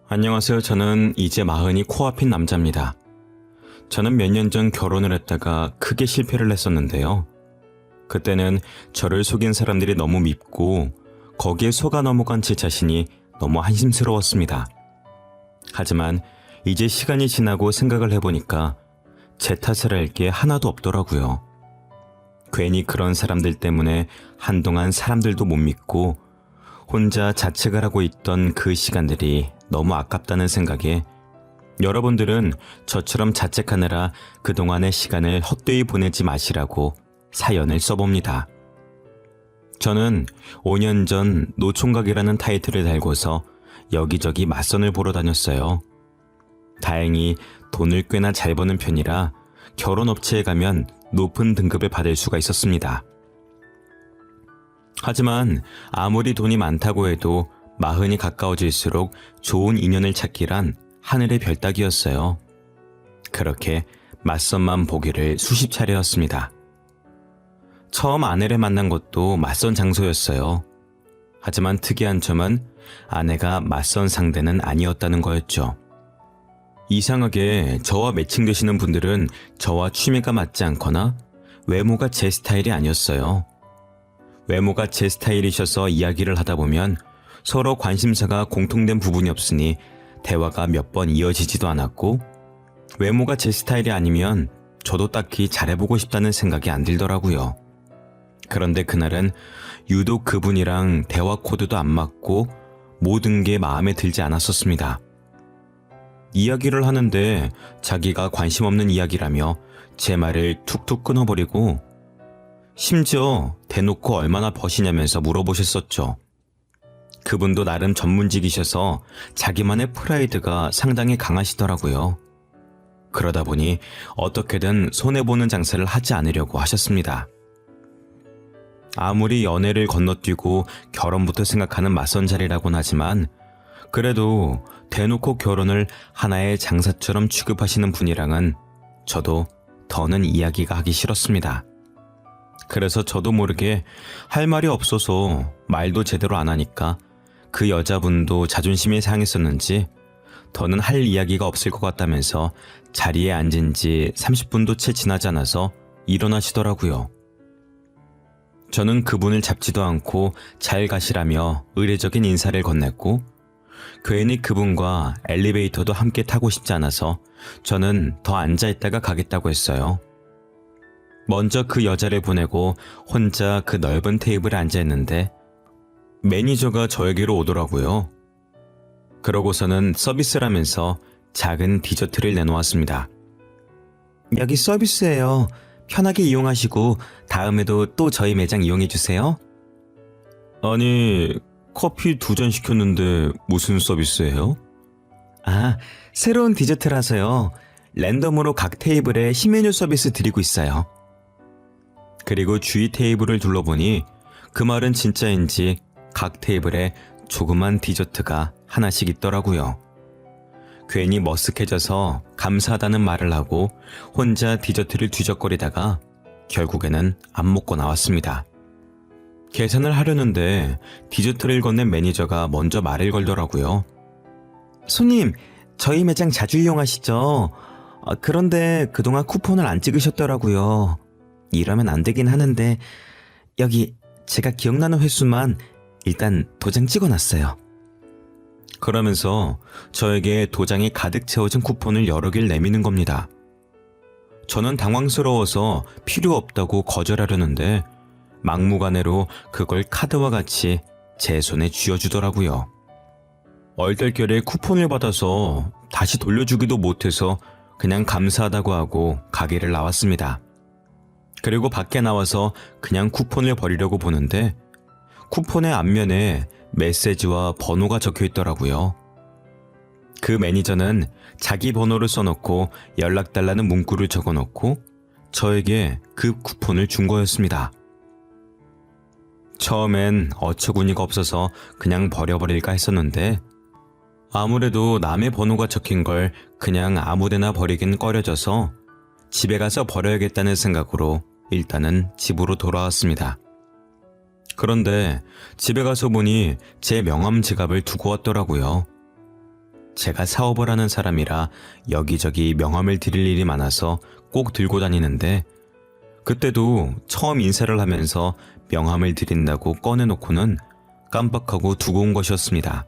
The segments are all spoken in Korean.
안녕하세요. 저는 이제 마흔이 코앞인 남자입니다. 저는 몇 년 전 결혼을 했다가 크게 실패를 했었는데요. 그때는 저를 속인 사람들이 너무 밉고 거기에 속아 넘어간 제 자신이 너무 한심스러웠습니다. 하지만 이제 시간이 지나고 생각을 해보니까 제 탓을 할 게 하나도 없더라고요. 괜히 그런 사람들 때문에 한동안 사람들도 못 믿고 혼자 자책을 하고 있던 그 시간들이 너무 아깝다는 생각에 여러분들은 저처럼 자책하느라 그동안의 시간을 헛되이 보내지 마시라고 사연을 써봅니다. 저는 5년 전 노총각이라는 타이틀을 달고서 여기저기 맞선을 보러 다녔어요. 다행히 돈을 꽤나 잘 버는 편이라 결혼업체에 가면 높은 등급을 받을 수가 있었습니다. 하지만 아무리 돈이 많다고 해도 마흔이 가까워질수록 좋은 인연을 찾기란 하늘의 별 따기였어요. 그렇게 맞선만 보기를 수십 차례였습니다. 처음 아내를 만난 것도 맞선 장소였어요. 하지만 특이한 점은 아내가 맞선 상대는 아니었다는 거였죠. 이상하게 저와 매칭되시는 분들은 저와 취미가 맞지 않거나 외모가 제 스타일이 아니었어요. 외모가 제 스타일이셔서 이야기를 하다 보면 서로 관심사가 공통된 부분이 없으니 대화가 몇 번 이어지지도 않았고, 외모가 제 스타일이 아니면 저도 딱히 잘해보고 싶다는 생각이 안 들더라고요. 그런데 그날은 유독 그분이랑 대화 코드도 안 맞고 모든 게 마음에 들지 않았었습니다. 이야기를 하는데 자기가 관심 없는 이야기라며 제 말을 툭툭 끊어버리고 심지어 대놓고 얼마나 버시냐면서 물어보셨었죠. 그분도 나름 전문직이셔서 자기만의 프라이드가 상당히 강하시더라고요. 그러다 보니 어떻게든 손해보는 장사를 하지 않으려고 하셨습니다. 아무리 연애를 건너뛰고 결혼부터 생각하는 맞선 자리라고는 하지만 그래도 대놓고 결혼을 하나의 장사처럼 취급하시는 분이랑은 저도 더는 이야기가 하기 싫었습니다. 그래서 저도 모르게 할 말이 없어서 말도 제대로 안 하니까 그 여자분도 자존심이 상했었는지 더는 할 이야기가 없을 것 같다면서 자리에 앉은 지 30분도 채 지나지 않아서 일어나시더라고요. 저는 그분을 잡지도 않고 잘 가시라며 의례적인 인사를 건넸고 괜히 그분과 엘리베이터도 함께 타고 싶지 않아서 저는 더 앉아있다가 가겠다고 했어요. 먼저 그 여자를 보내고 혼자 그 넓은 테이블에 앉아있는데 매니저가 저에게로 오더라고요. 그러고서는 서비스라면서 작은 디저트를 내놓았습니다. 여기 서비스예요. 편하게 이용하시고 다음에도 또 저희 매장 이용해주세요. 아니, 커피 2잔 시켰는데 무슨 서비스예요? 아, 새로운 디저트라서요. 랜덤으로 각 테이블에 신메뉴 서비스 드리고 있어요. 그리고 주위 테이블을 둘러보니 그 말은 진짜인지 각 테이블에 조그만 디저트가 하나씩 있더라고요. 괜히 머쓱해져서 감사하다는 말을 하고 혼자 디저트를 뒤적거리다가 결국에는 안 먹고 나왔습니다. 계산을 하려는데 디저트를 건넨 매니저가 먼저 말을 걸더라고요. 손님, 저희 매장 자주 이용하시죠? 그런데 그동안 쿠폰을 안 찍으셨더라고요. 이러면 안 되긴 하는데 여기 제가 기억나는 횟수만 일단 도장 찍어놨어요. 그러면서 저에게 도장이 가득 채워진 쿠폰을 여러 개를 내미는 겁니다. 저는 당황스러워서 필요 없다고 거절하려는데 막무가내로 그걸 카드와 같이 제 손에 쥐어주더라고요. 얼떨결에 쿠폰을 받아서 다시 돌려주기도 못해서 그냥 감사하다고 하고 가게를 나왔습니다. 그리고 밖에 나와서 그냥 쿠폰을 버리려고 보는데 쿠폰의 앞면에 메시지와 번호가 적혀 있더라고요. 그 매니저는 자기 번호를 써놓고 연락달라는 문구를 적어놓고 저에게 그 쿠폰을 준 거였습니다. 처음엔 어처구니가 없어서 그냥 버려버릴까 했었는데 아무래도 남의 번호가 적힌 걸 그냥 아무데나 버리긴 꺼려져서 집에 가서 버려야겠다는 생각으로 일단은 집으로 돌아왔습니다. 그런데 집에 가서 보니 제 명함 지갑을 두고 왔더라고요. 제가 사업을 하는 사람이라 여기저기 명함을 드릴 일이 많아서 꼭 들고 다니는데 그때도 처음 인사를 하면서 명함을 드린다고 꺼내놓고는 깜빡하고 두고 온 것이었습니다.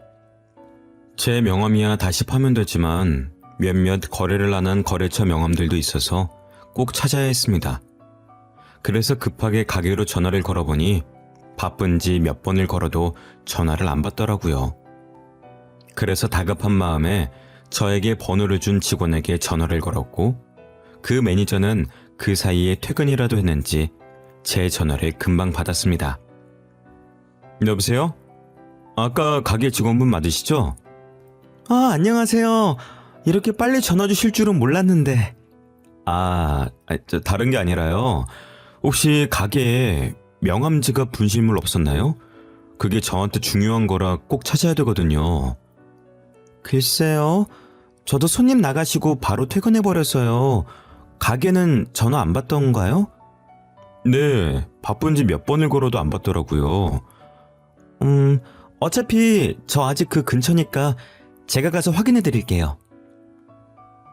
제 명함이야 다시 파면 되지만 몇몇 거래를 하는 거래처 명함들도 있어서 꼭 찾아야 했습니다. 그래서 급하게 가게로 전화를 걸어보니 바쁜지 몇 번을 걸어도 전화를 안 받더라고요. 그래서 다급한 마음에 저에게 번호를 준 직원에게 전화를 걸었고 그 매니저는 그 사이에 퇴근이라도 했는지 제 전화를 금방 받았습니다. 여보세요? 아까 가게 직원분 맞으시죠? 아, 안녕하세요. 이렇게 빨리 전화 주실 줄은 몰랐는데. 다른 게 아니라요. 혹시 가게에 명함 지갑 분실물 없었나요? 그게 저한테 중요한 거라 꼭 찾아야 되거든요. 글쎄요. 저도 손님 나가시고 바로 퇴근해버렸어요. 가게는 전화 안 받던가요? 네, 바쁜지 몇 번을 걸어도 안 받더라고요. 어차피 저 아직 그 근처니까 제가 가서 확인해 드릴게요.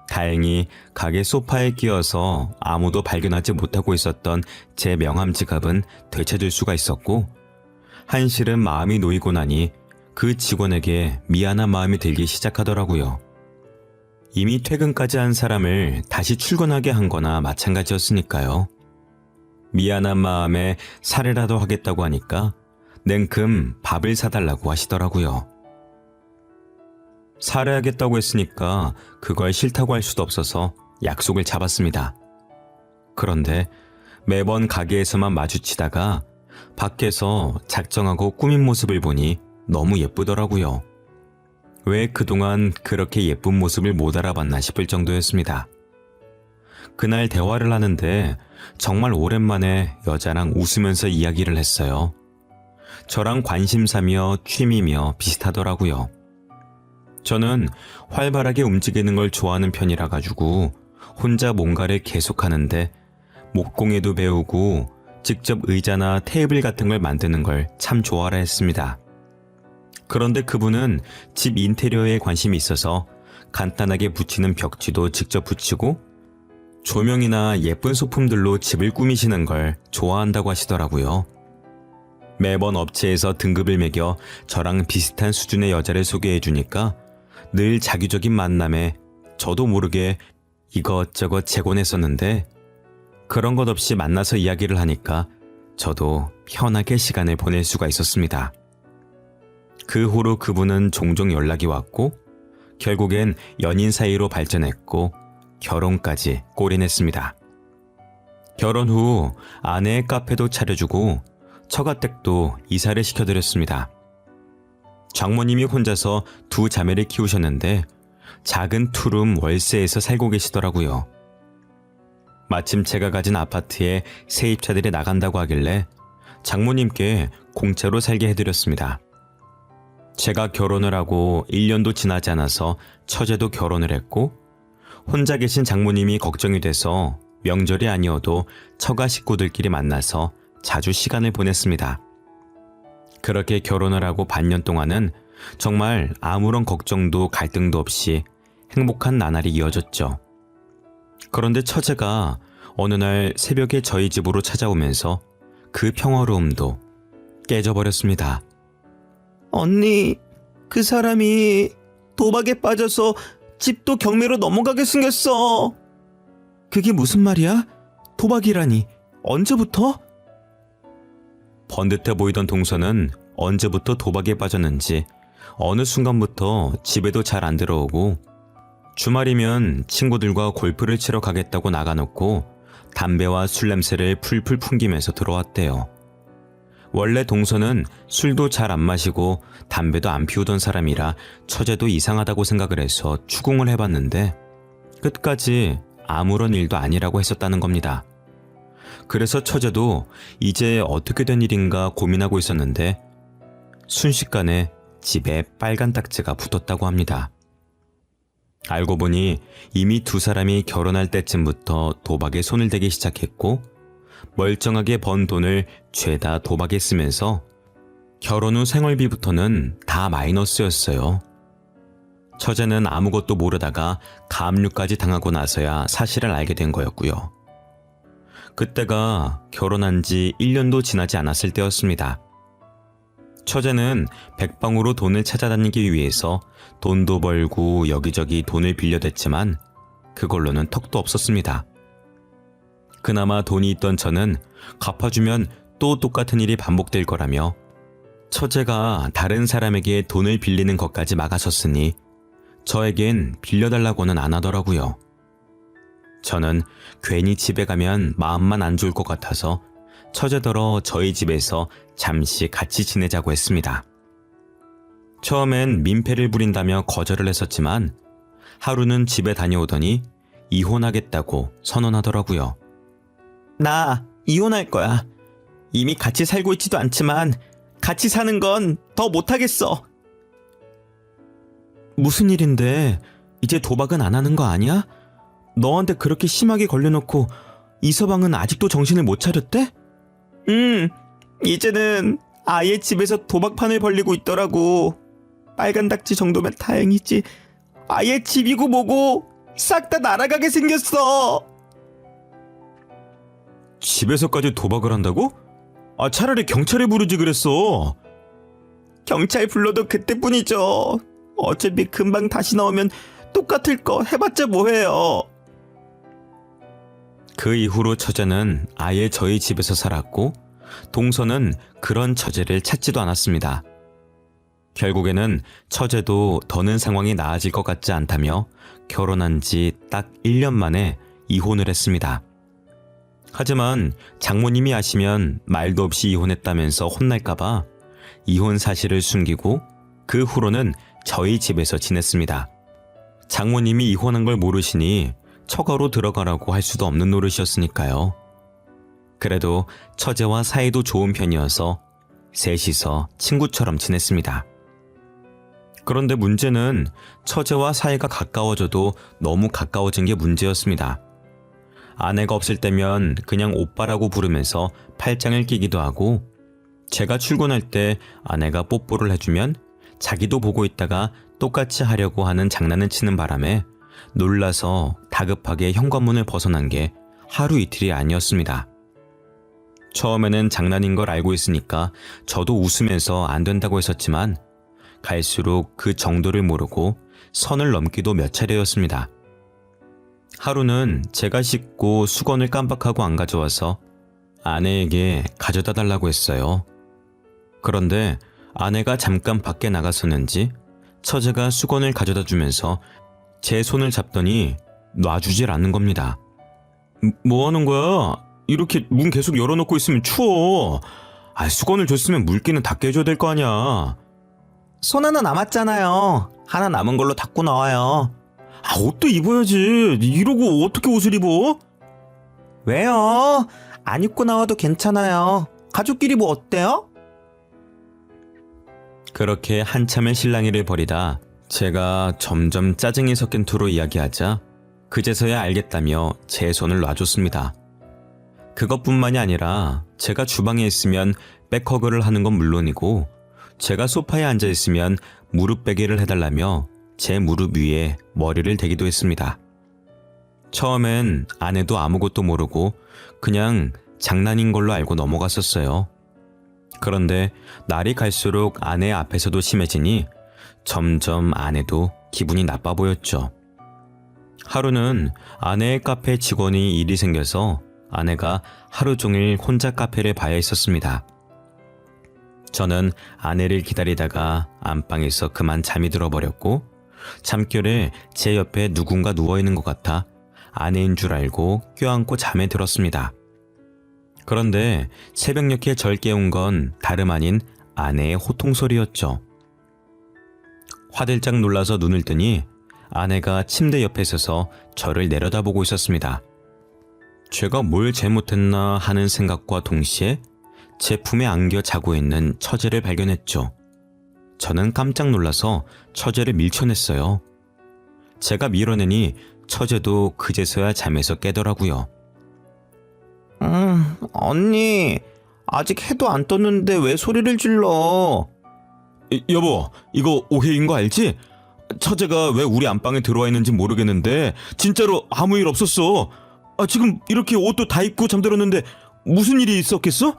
다행히 가게 소파에 끼어서 아무도 발견하지 못하고 있었던 제 명함 지갑은 되찾을 수가 있었고 한시름 마음이 놓이고 나니 그 직원에게 미안한 마음이 들기 시작하더라고요. 이미 퇴근까지 한 사람을 다시 출근하게 한 거나 마찬가지였으니까요. 미안한 마음에 사례라도 하겠다고 하니까 냉큼 밥을 사달라고 하시더라고요. 살해하겠다고 했으니까 그걸 싫다고 할 수도 없어서 약속을 잡았습니다. 그런데 매번 가게에서만 마주치다가 밖에서 작정하고 꾸민 모습을 보니 너무 예쁘더라고요. 왜 그동안 그렇게 예쁜 모습을 못 알아봤나 싶을 정도였습니다. 그날 대화를 하는데 정말 오랜만에 여자랑 웃으면서 이야기를 했어요. 저랑 관심사며 취미며 비슷하더라고요. 저는 활발하게 움직이는 걸 좋아하는 편이라 가지고 혼자 뭔가를 계속하는데 목공예도 배우고 직접 의자나 테이블 같은 걸 만드는 걸 참 좋아라 했습니다. 그런데 그분은 집 인테리어에 관심이 있어서 간단하게 붙이는 벽지도 직접 붙이고 조명이나 예쁜 소품들로 집을 꾸미시는 걸 좋아한다고 하시더라고요. 매번 업체에서 등급을 매겨 저랑 비슷한 수준의 여자를 소개해 주니까 늘 자기적인 만남에 저도 모르게 이것저것 재곤했었는데 그런 것 없이 만나서 이야기를 하니까 저도 편하게 시간을 보낼 수가 있었습니다. 그 후로 그분은 종종 연락이 왔고 결국엔 연인 사이로 발전했고 결혼까지 골인했습니다. 결혼 후 아내의 카페도 차려주고 처가댁도 이사를 시켜드렸습니다. 장모님이 혼자서 두 자매를 키우셨는데 작은 투룸 월세에서 살고 계시더라고요. 마침 제가 가진 아파트에 세입자들이 나간다고 하길래 장모님께 공짜로 살게 해드렸습니다. 제가 결혼을 하고 1년도 지나지 않아서 처제도 결혼을 했고 혼자 계신 장모님이 걱정이 돼서 명절이 아니어도 처가 식구들끼리 만나서 자주 시간을 보냈습니다. 그렇게 결혼을 하고 반년 동안은 정말 아무런 걱정도 갈등도 없이 행복한 나날이 이어졌죠. 그런데 처제가 어느 날 새벽에 저희 집으로 찾아오면서 그 평화로움도 깨져버렸습니다. 언니, 그 사람이 도박에 빠져서 집도 경매로 넘어가게 생겼어. 그게 무슨 말이야? 도박이라니, 언제부터? 번듯해 보이던 동서는 언제부터 도박에 빠졌는지 어느 순간부터 집에도 잘 안 들어오고 주말이면 친구들과 골프를 치러 가겠다고 나가놓고 담배와 술 냄새를 풀풀 풍기면서 들어왔대요. 원래 동서는 술도 잘 안 마시고 담배도 안 피우던 사람이라 처제도 이상하다고 생각을 해서 추궁을 해봤는데 끝까지 아무런 일도 아니라고 했었다는 겁니다. 그래서 처제도 이제 어떻게 된 일인가 고민하고 있었는데 순식간에 집에 빨간 딱지가 붙었다고 합니다. 알고 보니 이미 두 사람이 결혼할 때쯤부터 도박에 손을 대기 시작했고 멀쩡하게 번 돈을 죄다 도박에 쓰면서 결혼 후 생활비부터는 다 마이너스였어요. 처제는 아무것도 모르다가 가압류까지 당하고 나서야 사실을 알게 된 거였고요. 그때가 결혼한 지 1년도 지나지 않았을 때였습니다. 처제는 백방으로 돈을 찾아다니기 위해서 돈도 벌고 여기저기 돈을 빌려댔지만 그걸로는 턱도 없었습니다. 그나마 돈이 있던 저는 갚아주면 또 똑같은 일이 반복될 거라며 처제가 다른 사람에게 돈을 빌리는 것까지 막아섰으니 저에겐 빌려달라고는 안 하더라고요. 저는 괜히 집에 가면 마음만 안 좋을 것 같아서 처제더러 저희 집에서 잠시 같이 지내자고 했습니다. 처음엔 민폐를 부린다며 거절을 했었지만 하루는 집에 다녀오더니 이혼하겠다고 선언하더라고요. 나 이혼할 거야. 이미 같이 살고 있지도 않지만 같이 사는 건 더 못하겠어. 무슨 일인데 이제 도박은 안 하는 거 아니야? 너한테 그렇게 심하게 걸려놓고 이서방은 아직도 정신을 못 차렸대? 이제는 아예 집에서 도박판을 벌리고 있더라고. 빨간 닭지 정도면 다행이지. 아예 집이고 뭐고 싹 다 날아가게 생겼어. 집에서까지 도박을 한다고? 차라리 경찰에 부르지 그랬어. 경찰 불러도 그때뿐이죠. 어차피 금방 다시 나오면 똑같을 거 해봤자 뭐해요. 그 이후로 처제는 아예 저희 집에서 살았고 동서는 그런 처제를 찾지도 않았습니다. 결국에는 처제도 더는 상황이 나아질 것 같지 않다며 결혼한 지 딱 1년 만에 이혼을 했습니다. 하지만 장모님이 아시면 말도 없이 이혼했다면서 혼날까봐 이혼 사실을 숨기고 그 후로는 저희 집에서 지냈습니다. 장모님이 이혼한 걸 모르시니 처가로 들어가라고 할 수도 없는 노릇이었으니까요. 그래도 처제와 사이도 좋은 편이어서 셋이서 친구처럼 지냈습니다. 그런데 문제는 처제와 사이가 가까워져도 너무 가까워진 게 문제였습니다. 아내가 없을 때면 그냥 오빠라고 부르면서 팔짱을 끼기도 하고 제가 출근할 때 아내가 뽀뽀를 해주면 자기도 보고 있다가 똑같이 하려고 하는 장난을 치는 바람에 놀라서 다급하게 현관문을 벗어난 게 하루 이틀이 아니었습니다. 처음에는 장난인 걸 알고 있으니까 저도 웃으면서 안 된다고 했었지만 갈수록 그 정도를 모르고 선을 넘기도 몇 차례였습니다. 하루는 제가 씻고 수건을 깜빡하고 안 가져와서 아내에게 가져다 달라고 했어요. 그런데 아내가 잠깐 밖에 나갔었는지 처제가 수건을 가져다 주면서 제 손을 잡더니 놔주질 않는 겁니다. 뭐 하는 거야? 이렇게 문 계속 열어놓고 있으면 추워. 수건을 줬으면 물기는 닦게 해줘야 될 거 아니야. 손 하나 남았잖아요. 하나 남은 걸로 닦고 나와요. 옷도 입어야지. 이러고 어떻게 옷을 입어? 왜요? 안 입고 나와도 괜찮아요. 가족끼리 뭐 어때요? 그렇게 한참의 실랑이를 벌이다 제가 점점 짜증이 섞인 투로 이야기하자 그제서야 알겠다며 제 손을 놔줬습니다. 그것뿐만이 아니라 제가 주방에 있으면 백허그를 하는 건 물론이고 제가 소파에 앉아 있으면 무릎 베개를 해달라며 제 무릎 위에 머리를 대기도 했습니다. 처음엔 아내도 아무것도 모르고 그냥 장난인 걸로 알고 넘어갔었어요. 그런데 날이 갈수록 아내 앞에서도 심해지니 점점 아내도 기분이 나빠 보였죠. 하루는 아내의 카페 직원이 일이 생겨서 아내가 하루 종일 혼자 카페를 봐야 했었습니다. 저는 아내를 기다리다가 안방에서 그만 잠이 들어버렸고 잠결에 제 옆에 누군가 누워있는 것 같아 아내인 줄 알고 껴안고 잠에 들었습니다. 그런데 새벽녘에 절 깨운 건 다름 아닌 아내의 호통소리였죠. 화들짝 놀라서 눈을 뜨니 아내가 침대 옆에 서서 저를 내려다보고 있었습니다. 제가 뭘 잘못했나 하는 생각과 동시에 제 품에 안겨 자고 있는 처제를 발견했죠. 저는 깜짝 놀라서 처제를 밀쳐냈어요. 제가 밀어내니 처제도 그제서야 잠에서 깨더라고요. 언니, 아직 해도 안 떴는데 왜 소리를 질러? 여보, 이거 오해인 거 알지? 처제가 왜 우리 안방에 들어와 있는지 모르겠는데 진짜로 아무 일 없었어. 지금 이렇게 옷도 다 입고 잠들었는데 무슨 일이 있었겠어?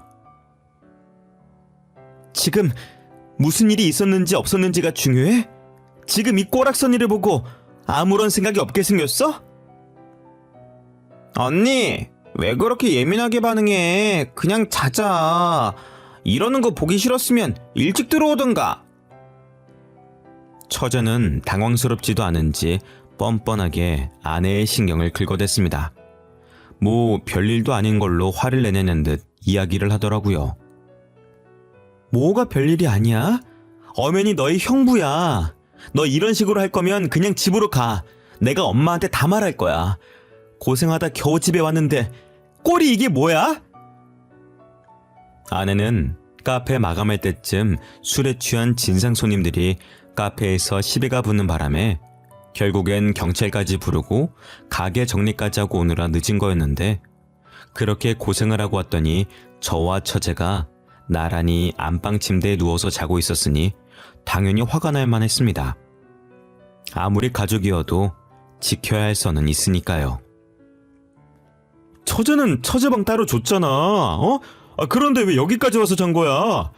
지금 무슨 일이 있었는지 없었는지가 중요해? 지금 이 꼬락서니를 보고 아무런 생각이 없게 생겼어? 언니, 왜 그렇게 예민하게 반응해? 그냥 자자. 이러는 거 보기 싫었으면 일찍 들어오던가. 처제는 당황스럽지도 않은지 뻔뻔하게 아내의 신경을 긁어댔습니다. 뭐 별일도 아닌 걸로 화를 내내는 듯 이야기를 하더라고요. 뭐가 별일이 아니야? 엄연히 너희 형부야. 너 이런 식으로 할 거면 그냥 집으로 가. 내가 엄마한테 다 말할 거야. 고생하다 겨우 집에 왔는데 꼴이 이게 뭐야? 아내는 카페 마감할 때쯤 술에 취한 진상 손님들이 카페에서 시비가 붙는 바람에 결국엔 경찰까지 부르고 가게 정리까지 하고 오느라 늦은 거였는데, 그렇게 고생을 하고 왔더니 저와 처제가 나란히 안방 침대에 누워서 자고 있었으니 당연히 화가 날 만했습니다. 아무리 가족이어도 지켜야 할 선은 있으니까요. 처제는 처제방 따로 줬잖아. 그런데 왜 여기까지 와서 잔 거야?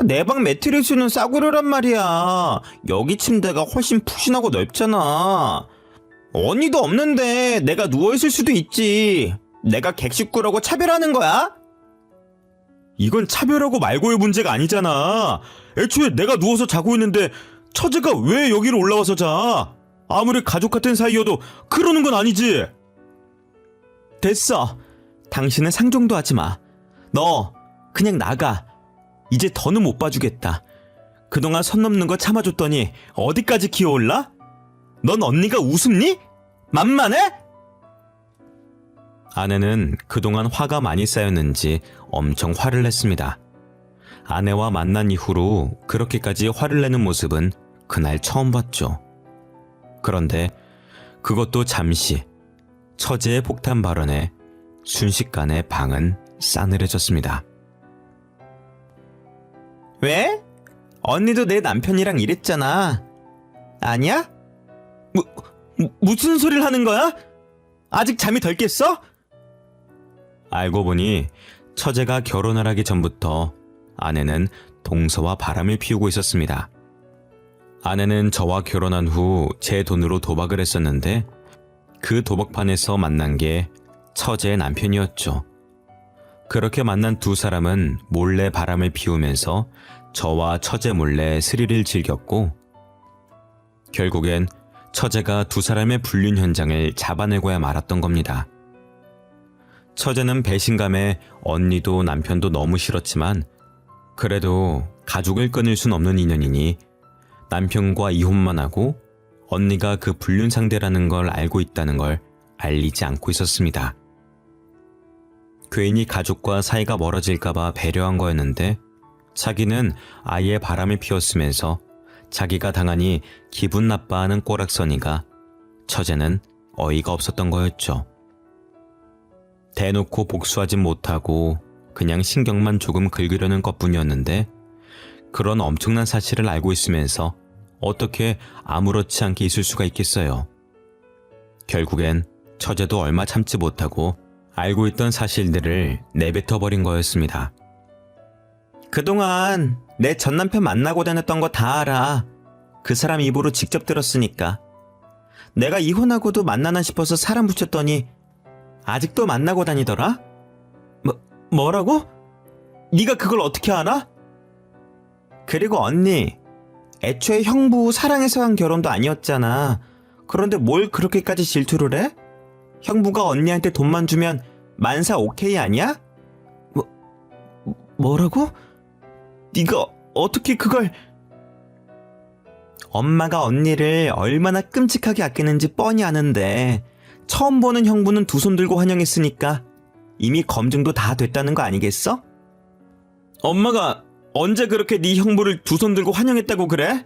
내 방 매트리스는 싸구려란 말이야. 여기 침대가 훨씬 푹신하고 넓잖아. 언니도 없는데 내가 누워있을 수도 있지. 내가 객식구라고 차별하는 거야? 이건 차별하고 말고의 문제가 아니잖아. 애초에 내가 누워서 자고 있는데 처제가 왜 여기로 올라와서 자? 아무리 가족 같은 사이여도 그러는 건 아니지. 됐어. 당신은 상종도 하지 마. 너 그냥 나가. 이제 더는 못 봐주겠다. 그동안 선 넘는 거 참아줬더니 어디까지 기어올라? 넌 언니가 우습니? 만만해? 아내는 그동안 화가 많이 쌓였는지 엄청 화를 냈습니다. 아내와 만난 이후로 그렇게까지 화를 내는 모습은 그날 처음 봤죠. 그런데 그것도 잠시, 처제의 폭탄 발언에 순식간에 방은 싸늘해졌습니다. 왜? 언니도 내 남편이랑 이랬잖아. 아니야? 무슨 소리를 하는 거야? 아직 잠이 덜 깼어? 알고 보니 처제가 결혼을 하기 전부터 아내는 동서와 바람을 피우고 있었습니다. 아내는 저와 결혼한 후 제 돈으로 도박을 했었는데, 그 도박판에서 만난 게 처제의 남편이었죠. 그렇게 만난 두 사람은 몰래 바람을 피우면서 저와 처제 몰래 스릴을 즐겼고, 결국엔 처제가 두 사람의 불륜 현장을 잡아내고야 말았던 겁니다. 처제는 배신감에 언니도 남편도 너무 싫었지만, 그래도 가족을 끊을 순 없는 인연이니 남편과 이혼만 하고 언니가 그 불륜 상대라는 걸 알고 있다는 걸 알리지 않고 있었습니다. 괜히 가족과 사이가 멀어질까봐 배려한 거였는데, 자기는 아예 바람을 피웠으면서 자기가 당하니 기분 나빠하는 꼬락서니가 처제는 어이가 없었던 거였죠. 대놓고 복수하진 못하고 그냥 신경만 조금 긁으려는 것뿐이었는데, 그런 엄청난 사실을 알고 있으면서 어떻게 아무렇지 않게 있을 수가 있겠어요. 결국엔 처제도 얼마 참지 못하고 알고 있던 사실들을 내뱉어버린 거였습니다. 그동안 내 전남편 만나고 다녔던 거 다 알아. 그 사람 입으로 직접 들었으니까. 내가 이혼하고도 만나나 싶어서 사람 붙였더니 아직도 만나고 다니더라? 뭐라고? 네가 그걸 어떻게 알아? 그리고 언니, 애초에 형부 사랑해서 한 결혼도 아니었잖아. 그런데 뭘 그렇게까지 질투를 해? 형부가 언니한테 돈만 주면 만사 오케이 아니야? 뭐라고? 네가 어떻게 그걸... 엄마가 언니를 얼마나 끔찍하게 아끼는지 뻔히 아는데 처음 보는 형부는 두 손 들고 환영했으니까 이미 검증도 다 됐다는 거 아니겠어? 엄마가 언제 그렇게 네 형부를 두 손 들고 환영했다고 그래?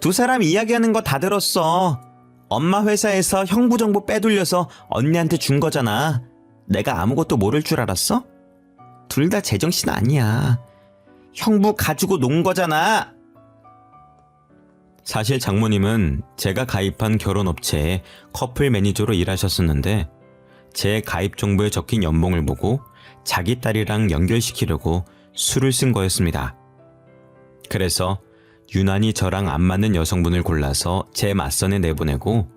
두 사람 이야기하는 거 다 들었어. 엄마 회사에서 형부 정보 빼돌려서 언니한테 준 거잖아. 내가 아무것도 모를 줄 알았어? 둘 다 제정신 아니야. 형부 가지고 논 거잖아. 사실 장모님은 제가 가입한 결혼업체에 커플 매니저로 일하셨었는데 제 가입 정보에 적힌 연봉을 보고 자기 딸이랑 연결시키려고 수를 쓴 거였습니다. 그래서 유난히 저랑 안 맞는 여성분을 골라서 제 맞선에 내보내고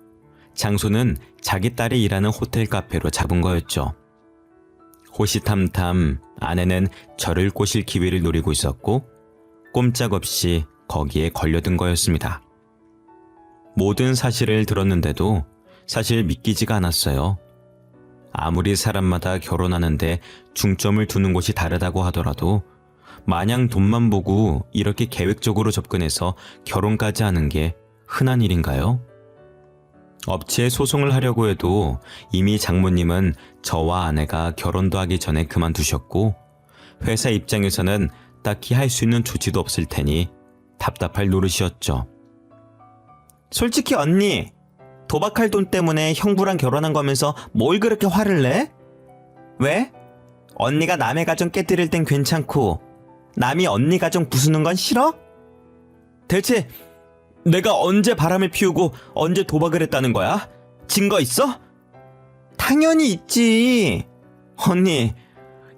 장소는 자기 딸이 일하는 호텔 카페로 잡은 거였죠. 호시탐탐 아내는 저를 꼬실 기회를 노리고 있었고 꼼짝없이 거기에 걸려든 거였습니다. 모든 사실을 들었는데도 사실 믿기지가 않았어요. 아무리 사람마다 결혼하는데 중점을 두는 곳이 다르다고 하더라도 마냥 돈만 보고 이렇게 계획적으로 접근해서 결혼까지 하는 게 흔한 일인가요? 업체에 소송을 하려고 해도 이미 장모님은 저와 아내가 결혼도 하기 전에 그만두셨고 회사 입장에서는 딱히 할 수 있는 조치도 없을 테니 답답할 노릇이었죠. 솔직히 언니, 도박할 돈 때문에 형부랑 결혼한 거면서 뭘 그렇게 화를 내? 왜? 언니가 남의 가정 깨뜨릴 땐 괜찮고 남이 언니 가정 부수는 건 싫어? 대체 내가 언제 바람을 피우고 언제 도박을 했다는 거야? 증거 있어? 당연히 있지. 언니,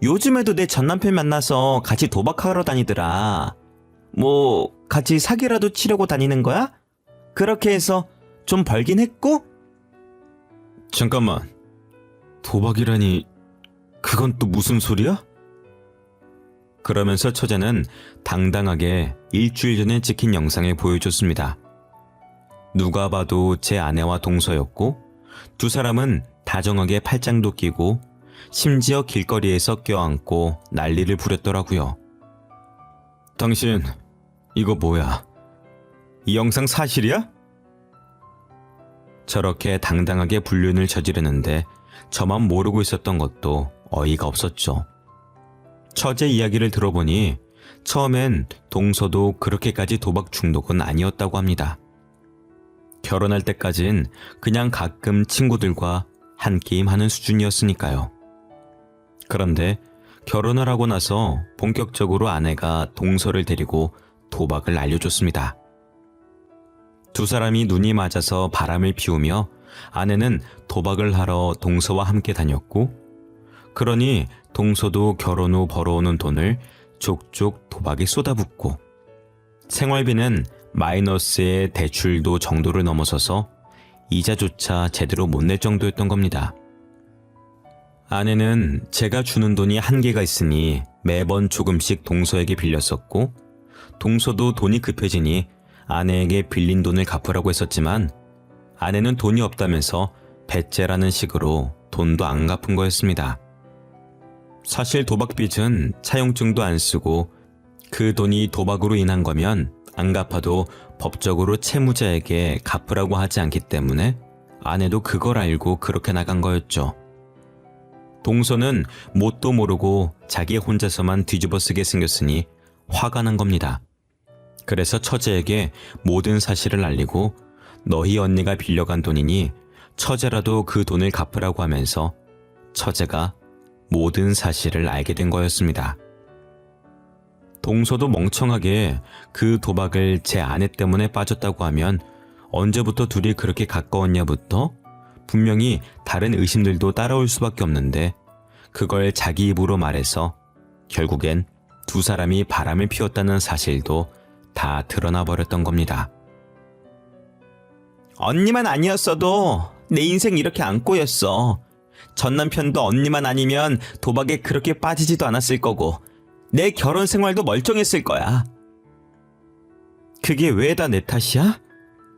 요즘에도 내 전남편 만나서 같이 도박하러 다니더라. 뭐 같이 사기라도 치려고 다니는 거야? 그렇게 해서 좀 벌긴 했고? 잠깐만, 도박이라니 그건 또 무슨 소리야? 그러면서 처제는 당당하게 일주일 전에 찍힌 영상을 보여줬습니다. 누가 봐도 제 아내와 동서였고 두 사람은 다정하게 팔짱도 끼고 심지어 길거리에서 껴안고 난리를 부렸더라고요. 당신 이거 뭐야? 이 영상 사실이야? 저렇게 당당하게 불륜을 저지르는데 저만 모르고 있었던 것도 어이가 없었죠. 처제 이야기를 들어보니 처음엔 동서도 그렇게까지 도박 중독은 아니었다고 합니다. 결혼할 때까진 그냥 가끔 친구들과 한 게임 하는 수준이었으니까요. 그런데 결혼을 하고 나서 본격적으로 아내가 동서를 데리고 도박을 알려줬습니다. 두 사람이 눈이 맞아서 바람을 피우며 아내는 도박을 하러 동서와 함께 다녔고, 그러니 동서도 결혼 후 벌어오는 돈을 족족 도박에 쏟아붓고 생활비는 마이너스의 대출도 정도를 넘어서서 이자조차 제대로 못 낼 정도였던 겁니다. 아내는 제가 주는 돈이 한계가 있으니 매번 조금씩 동서에게 빌렸었고, 동서도 돈이 급해지니 아내에게 빌린 돈을 갚으라고 했었지만 아내는 돈이 없다면서 배째라는 식으로 돈도 안 갚은 거였습니다. 사실 도박빚은 차용증도 안 쓰고 그 돈이 도박으로 인한 거면 안 갚아도 법적으로 채무자에게 갚으라고 하지 않기 때문에 아내도 그걸 알고 그렇게 나간 거였죠. 동서는 뭣도 모르고 자기 혼자서만 뒤집어 쓰게 생겼으니 화가 난 겁니다. 그래서 처제에게 모든 사실을 알리고 너희 언니가 빌려간 돈이니 처제라도 그 돈을 갚으라고 하면서 처제가 모든 사실을 알게 된 거였습니다. 동서도 멍청하게 그 도박을 제 아내 때문에 빠졌다고 하면 언제부터 둘이 그렇게 가까웠냐부터 분명히 다른 의심들도 따라올 수밖에 없는데 그걸 자기 입으로 말해서 결국엔 두 사람이 바람을 피웠다는 사실도 다 드러나 버렸던 겁니다. 언니만 아니었어도 내 인생 이렇게 안 꼬였어. 전 남편도 언니만 아니면 도박에 그렇게 빠지지도 않았을 거고 내 결혼 생활도 멀쩡했을 거야. 그게 왜 다 내 탓이야?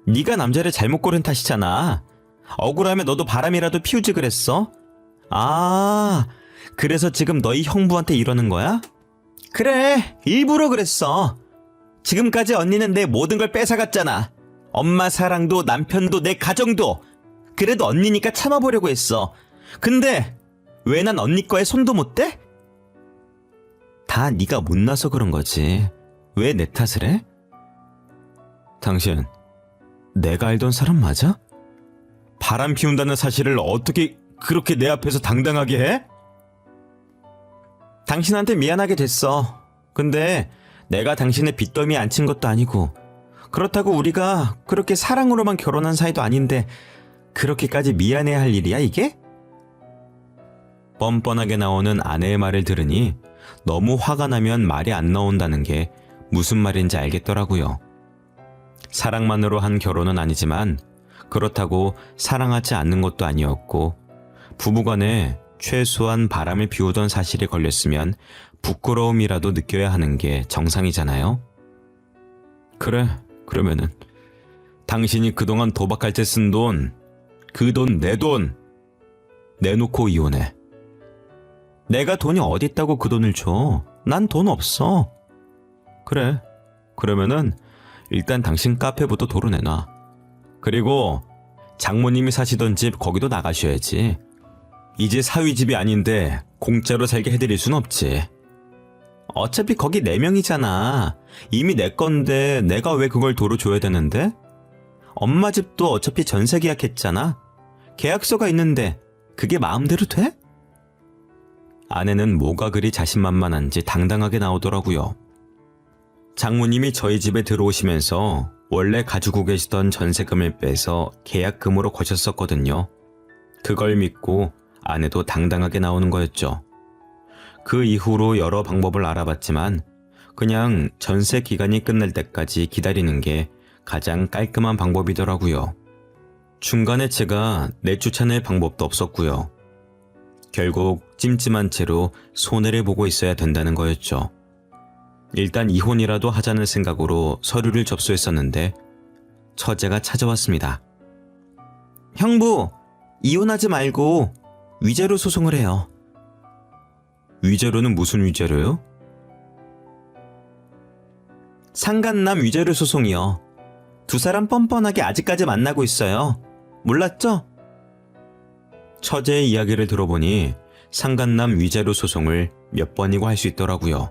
네가 남자를 잘못 고른 탓이잖아. 억울하면 너도 바람이라도 피우지 그랬어? 아, 그래서 지금 너희 형부한테 이러는 거야? 그래, 일부러 그랬어. 지금까지 언니는 내 모든 걸 뺏어갔잖아. 엄마 사랑도 남편도 내 가정도. 그래도 언니니까 참아보려고 했어. 근데 왜 난 언니 거에 손도 못 대? 다 네가 못나서 그런 거지. 왜 내 탓을 해? 당신, 내가 알던 사람 맞아? 바람 피운다는 사실을 어떻게 그렇게 내 앞에서 당당하게 해? 당신한테 미안하게 됐어. 근데 내가 당신의 빚더미에 앉힌 것도 아니고 그렇다고 우리가 그렇게 사랑으로만 결혼한 사이도 아닌데 그렇게까지 미안해야 할 일이야 이게? 뻔뻔하게 나오는 아내의 말을 들으니 너무 화가 나면 말이 안 나온다는 게 무슨 말인지 알겠더라고요. 사랑만으로 한 결혼은 아니지만 그렇다고 사랑하지 않는 것도 아니었고 부부간에 최소한 바람을 피우던 사실이 걸렸으면 부끄러움이라도 느껴야 하는 게 정상이잖아요. 그래, 그러면은 당신이 그동안 도박할 때 쓴 돈, 그 돈 내 돈 내놓고 이혼해. 내가 돈이 어딨다고 그 돈을 줘. 난 돈 없어. 그래, 그러면은 일단 당신 카페부터 도로 내놔. 그리고 장모님이 사시던 집 거기도 나가셔야지. 이제 사위 집이 아닌데 공짜로 살게 해드릴 순 없지. 어차피 거기 4명이잖아. 이미 내 건데 내가 왜 그걸 도로 줘야 되는데? 엄마 집도 어차피 전세 계약했잖아. 계약서가 있는데 그게 마음대로 돼? 아내는 뭐가 그리 자신만만한지 당당하게 나오더라고요. 장모님이 저희 집에 들어오시면서 원래 가지고 계시던 전세금을 빼서 계약금으로 거셨었거든요. 그걸 믿고 아내도 당당하게 나오는 거였죠. 그 이후로 여러 방법을 알아봤지만 그냥 전세 기간이 끝날 때까지 기다리는 게 가장 깔끔한 방법이더라고요. 중간에 제가 내쫓아낼 방법도 없었고요. 결국 찜찜한 채로 손해를 보고 있어야 된다는 거였죠. 일단 이혼이라도 하자는 생각으로 서류를 접수했었는데 처제가 찾아왔습니다. 형부, 이혼하지 말고 위자료 소송을 해요. 위자료는 무슨 위자료요? 상간남 위자료 소송이요. 두 사람 뻔뻔하게 아직까지 만나고 있어요. 몰랐죠? 처제의 이야기를 들어보니 상간남 위자료 소송을 몇 번이고 할 수 있더라고요.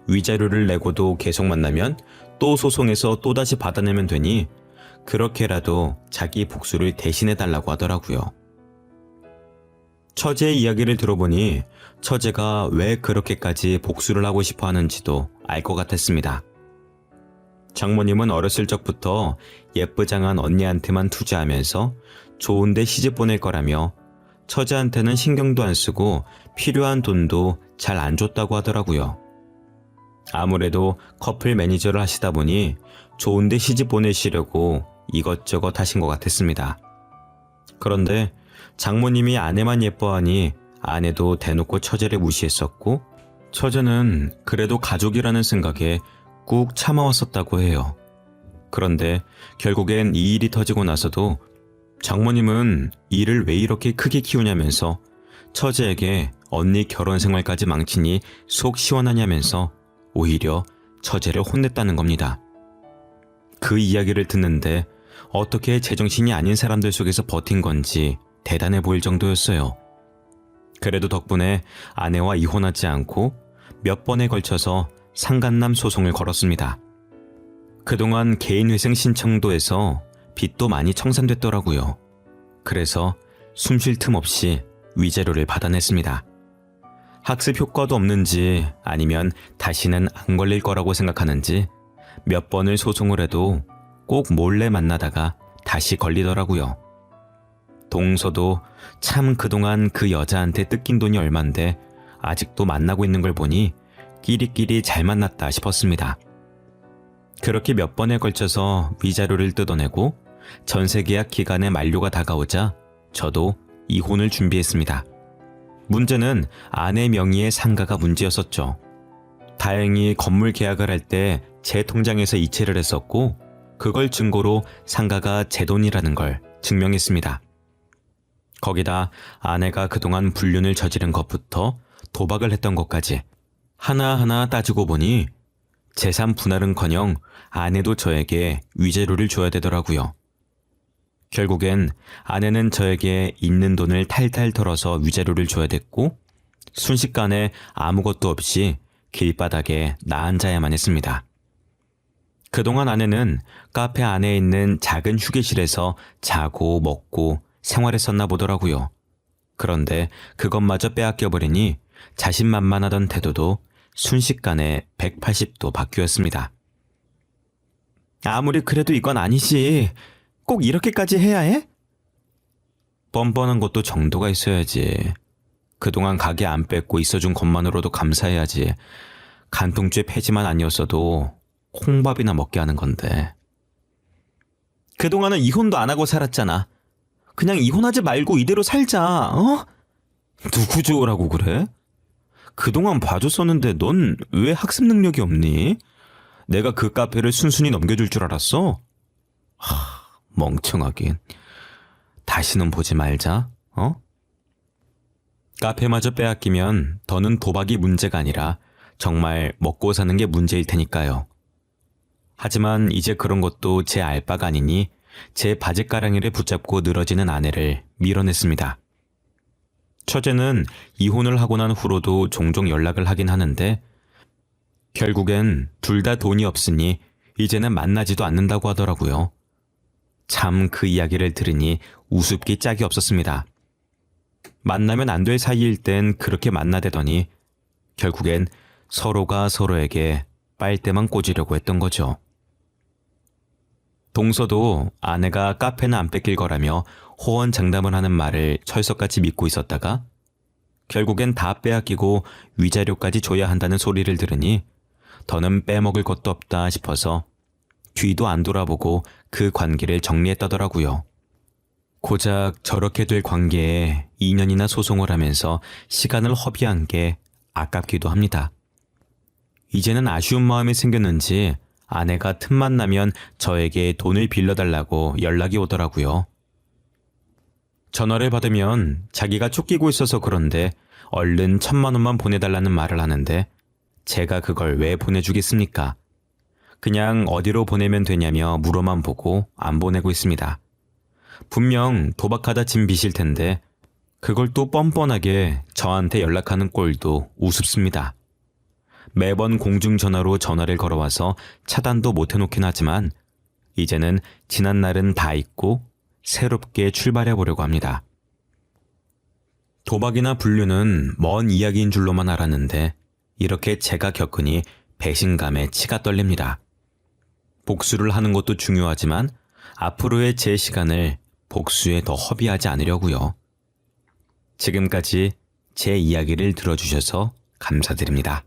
위자료를 내고도 계속 만나면 또 소송해서 또다시 받아내면 되니 그렇게라도 자기 복수를 대신해달라고 하더라고요. 처제의 이야기를 들어보니 처제가 왜 그렇게까지 복수를 하고 싶어 하는지도 알 것 같았습니다. 장모님은 어렸을 적부터 예쁘장한 언니한테만 투자하면서 좋은데 시집 보낼 거라며 처제한테는 신경도 안 쓰고 필요한 돈도 잘 안 줬다고 하더라고요. 아무래도 커플 매니저를 하시다 보니 좋은데 시집 보내시려고 이것저것 하신 것 같았습니다. 그런데 장모님이 아내만 예뻐하니 아내도 대놓고 처제를 무시했었고 처제는 그래도 가족이라는 생각에 꾹 참아왔었다고 해요. 그런데 결국엔 이 일이 터지고 나서도 장모님은 일을 왜 이렇게 크게 키우냐면서 처제에게 언니 결혼 생활까지 망치니 속 시원하냐면서 오히려 처제를 혼냈다는 겁니다. 그 이야기를 듣는데 어떻게 제정신이 아닌 사람들 속에서 버틴 건지 대단해 보일 정도였어요. 그래도 덕분에 아내와 이혼하지 않고 몇 번에 걸쳐서 상간남 소송을 걸었습니다. 그동안 개인회생 신청도 해서 빚도 많이 청산됐더라고요. 그래서 숨 쉴 틈 없이 위자료를 받아냈습니다. 학습 효과도 없는지 아니면 다시는 안 걸릴 거라고 생각하는지 몇 번을 소송을 해도 꼭 몰래 만나다가 다시 걸리더라고요. 동서도 참 그동안 그 여자한테 뜯긴 돈이 얼만데 아직도 만나고 있는 걸 보니 끼리끼리 잘 만났다 싶었습니다. 그렇게 몇 번에 걸쳐서 위자료를 뜯어내고 전세계약 기간의 만료가 다가오자 저도 이혼을 준비했습니다. 문제는 아내 명의의 상가가 문제였었죠. 다행히 건물 계약을 할 때 제 통장에서 이체를 했었고 그걸 증거로 상가가 제 돈이라는 걸 증명했습니다. 거기다 아내가 그동안 불륜을 저지른 것부터 도박을 했던 것까지 하나하나 따지고 보니 재산 분할은커녕 아내도 저에게 위자료를 줘야 되더라고요. 결국엔 아내는 저에게 있는 돈을 탈탈 털어서 위자료를 줘야 됐고 순식간에 아무것도 없이 길바닥에 나 앉아야만 했습니다. 그동안 아내는 카페 안에 있는 작은 휴게실에서 자고 먹고 생활했었나 보더라고요. 그런데 그것마저 빼앗겨버리니 자신만만하던 태도도 순식간에 180도 바뀌었습니다. 아무리 그래도 이건 아니지. 꼭 이렇게까지 해야 해? 뻔뻔한 것도 정도가 있어야지. 그동안 가게 안 뺏고 있어준 것만으로도 감사해야지. 간통죄 폐지만 아니었어도 콩밥이나 먹게 하는 건데. 그동안은 이혼도 안 하고 살았잖아. 그냥 이혼하지 말고 이대로 살자, 어? 누구 좋으라고 그래? 그동안 봐줬었는데 넌 왜 학습 능력이 없니? 내가 그 카페를 순순히 넘겨줄 줄 알았어? 멍청하긴. 다시는 보지 말자, 어? 카페마저 빼앗기면 더는 도박이 문제가 아니라 정말 먹고 사는 게 문제일 테니까요. 하지만 이제 그런 것도 제 알바가 아니니 제 바지가랑이를 붙잡고 늘어지는 아내를 밀어냈습니다. 처제는 이혼을 하고 난 후로도 종종 연락을 하긴 하는데 결국엔 둘 다 돈이 없으니 이제는 만나지도 않는다고 하더라고요. 참 그 이야기를 들으니 우습기 짝이 없었습니다. 만나면 안 될 사이일 땐 그렇게 만나대더니 결국엔 서로가 서로에게 빨대만 꽂으려고 했던 거죠. 동서도 아내가 카페는 안 뺏길 거라며 호언장담을 하는 말을 철석같이 믿고 있었다가 결국엔 다 빼앗기고 위자료까지 줘야 한다는 소리를 들으니 더는 빼먹을 것도 없다 싶어서 뒤도 안 돌아보고 그 관계를 정리했다더라고요. 고작 저렇게 될 관계에 2년이나 소송을 하면서 시간을 허비한 게 아깝기도 합니다. 이제는 아쉬운 마음이 생겼는지 아내가 틈만 나면 저에게 돈을 빌려달라고 연락이 오더라고요. 전화를 받으면 자기가 쫓기고 있어서 그런데 얼른 1,000만 원만 보내달라는 말을 하는데 제가 그걸 왜 보내주겠습니까? 그냥 어디로 보내면 되냐며 물어만 보고 안 보내고 있습니다. 분명 도박하다 진 빚일 텐데 그걸 또 뻔뻔하게 저한테 연락하는 꼴도 우습습니다. 매번 공중전화로 전화를 걸어와서 차단도 못 해놓긴 하지만 이제는 지난 날은 다 잊고 새롭게 출발해보려고 합니다. 도박이나 불륜은 먼 이야기인 줄로만 알았는데 이렇게 제가 겪으니 배신감에 치가 떨립니다. 복수를 하는 것도 중요하지만 앞으로의 제 시간을 복수에 더 허비하지 않으려고요. 지금까지 제 이야기를 들어주셔서 감사드립니다.